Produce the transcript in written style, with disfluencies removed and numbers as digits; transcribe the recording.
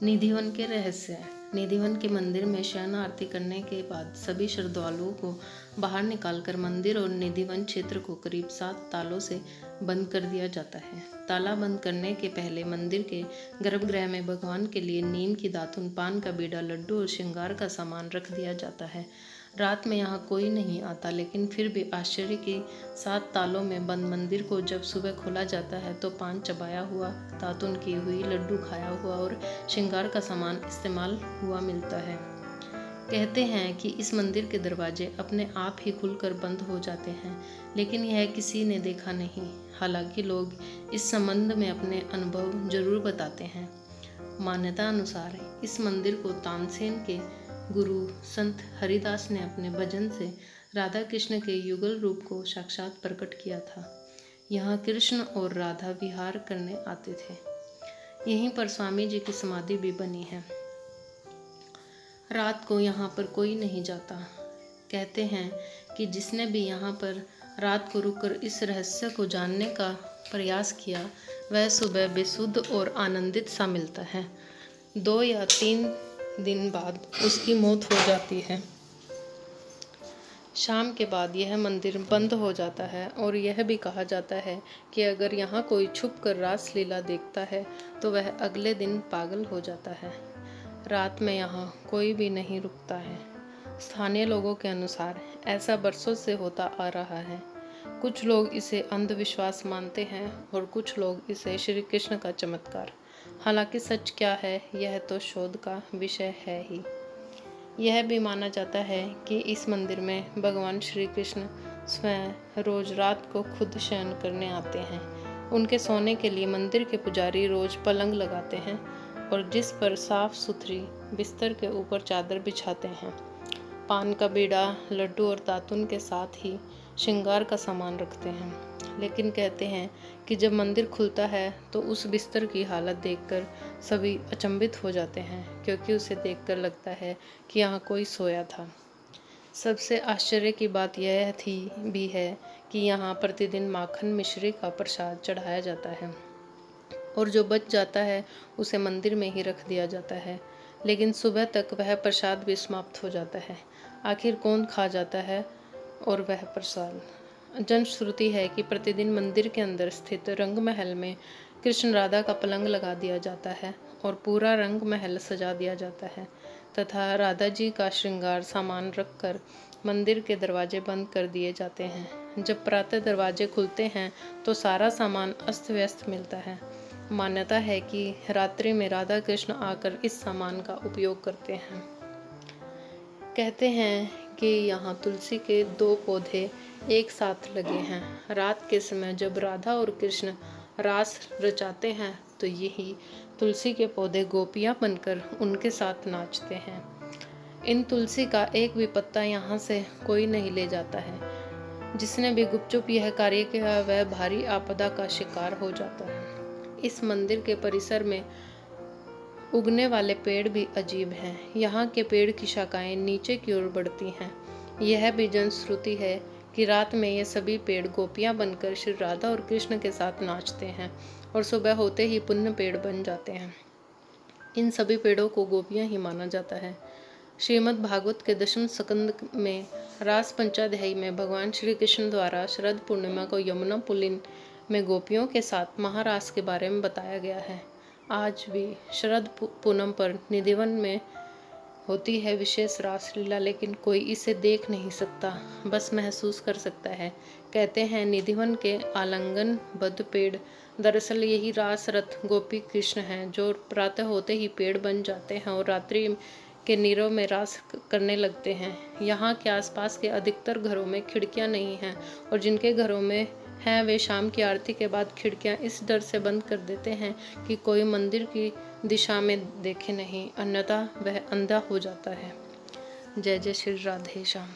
निधिवन के रहस्य। निधिवन के मंदिर में शयन आरती करने के बाद सभी श्रद्धालुओं को बाहर निकालकर मंदिर और निधिवन क्षेत्र को करीब 7 तालों से बंद कर दिया जाता है। ताला बंद करने के पहले मंदिर के गर्भगृह में भगवान के लिए नीम की दातुन, पान का बीड़ा, लड्डू और श्रृंगार का सामान रख दिया जाता है। रात में यहाँ कोई नहीं आता, लेकिन फिर भी आश्चर्य के 7 तालों में बंद मंदिर को जब सुबह खोला जाता है तो पान चबाया हुआ, दातुन की हुई, लड्डू खाया हुआ और श्रृंगार का सामान इस्तेमाल हुआ मिलता है। कहते हैं कि इस मंदिर के दरवाजे अपने आप ही खुलकर बंद हो जाते हैं, लेकिन यह किसी ने देखा नहीं। हालांकि लोग इस संबंध में अपने अनुभव जरूर बताते हैं। मान्यता अनुसार इस मंदिर को तानसेन के गुरु संत हरिदास ने अपने भजन से राधा कृष्ण के युगल रूप को साक्षात प्रकट किया था। यहाँ कृष्ण और राधा विहार करने आते थे। यहीं पर स्वामी जी की समाधि भी बनी है। रात को यहाँ पर कोई नहीं जाता। कहते हैं कि जिसने भी यहाँ पर रात को रुककर इस रहस्य को जानने का प्रयास किया, वह सुबह बेसुध और आनंदित सा मिलता है। 2 या 3 दिन बाद उसकी मौत हो जाती है। शाम के बाद यह मंदिर बंद हो जाता है और यह भी कहा जाता है कि अगर यहाँ कोई छुप कर रासलीला देखता है तो वह अगले दिन पागल हो जाता है। रात में यहाँ कोई भी नहीं रुकता है। स्थानीय लोगों के अनुसार ऐसा बरसों से होता आ रहा है। कुछ लोग इसे अंधविश्वास मानते हैं और कुछ लोग इसे श्री कृष्ण का चमत्कार। हालांकि सच क्या है यह तो शोध का विषय है ही। यह भी माना जाता है कि इस मंदिर में भगवान श्री कृष्ण स्वयं रोज रात को खुद शयन करने आते हैं। उनके सोने के लिए मंदिर के पुजारी रोज पलंग लगाते हैं और जिस पर साफ सुथरी बिस्तर के ऊपर चादर बिछाते हैं। पान का बीड़ा, लड्डू और दातुन के साथ ही श्रृंगार का सामान रखते हैं। लेकिन कहते हैं कि जब मंदिर खुलता है तो उस बिस्तर की हालत देखकर सभी अचंभित हो जाते हैं, क्योंकि उसे देखकर लगता है कि यहाँ कोई सोया था। सबसे आश्चर्य की बात यह भी है कि यहाँ प्रतिदिन माखन मिश्री का प्रसाद चढ़ाया जाता है और जो बच जाता है उसे मंदिर में ही रख दिया जाता है, लेकिन सुबह तक वह प्रसाद भी समाप्त हो जाता है। आखिर कौन खा जाता है और वह प्रसाद? जनश्रुति है कि प्रतिदिन मंदिर के अंदर स्थित रंग महल में कृष्ण राधा का पलंग लगा दिया जाता है और पूरा रंग महल सजा दिया जाता है तथा राधा जी का श्रृंगार सामान रखकर मंदिर के दरवाजे बंद कर दिए जाते हैं। जब प्रातः दरवाजे खुलते हैं तो सारा सामान अस्त व्यस्त मिलता है। मान्यता है कि रात्रि में राधा कृष्ण आकर इस सामान का उपयोग करते हैं। कहते हैं कि यहाँ तुलसी के 2 पौधे एक साथ लगे हैं। रात के समय जब राधा और कृष्ण रास रचाते हैं तो यही तुलसी के पौधे गोपियाँ बनकर उनके साथ नाचते हैं। इन तुलसी का एक भी पत्ता यहाँ से कोई नहीं ले जाता है। जिसने भी गुपचुप यह कार्य किया वह भारी आपदा का शिकार हो जाता है। इस मंदिर के परिसर में उगने वाले पेड़ भी अजीब हैं। यहाँ के पेड़ की शाखाएं नीचे की ओर बढ़ती हैं। यह भी जनश्रुति है कि रात में ये सभी पेड़ गोपियाँ बनकर श्री राधा और कृष्ण के साथ नाचते हैं और सुबह होते ही पुण्य पेड़ बन जाते हैं। इन सभी पेड़ों को गोपियाँ ही माना जाता है। श्रीमद् भागवत के 10वें स्कंद में रास पंचाध्यायी में भगवान श्री कृष्ण द्वारा शरद पूर्णिमा को यमुना पुलिन में गोपियों के साथ महारास के बारे में बताया गया है। आज भी शरद पूनम पर निधिवन में होती है विशेष रासलीला, लेकिन कोई इसे देख नहीं सकता, बस महसूस कर सकता है। कहते हैं निधिवन के आलिंगनबद्ध पेड़ दरअसल यही रास रथ गोपी कृष्ण हैं, जो प्रातः होते ही पेड़ बन जाते हैं और रात्रि के नीरव में रास करने लगते हैं। यहाँ के आसपास के अधिकतर घरों में खिड़कियाँ नहीं हैं और जिनके घरों में हैं वे शाम की आरती के बाद खिड़कियाँ इस डर से बंद कर देते हैं कि कोई मंदिर की दिशा में देखे नहीं, अन्यथा वह अंधा हो जाता है। जय जय श्री राधे श्याम।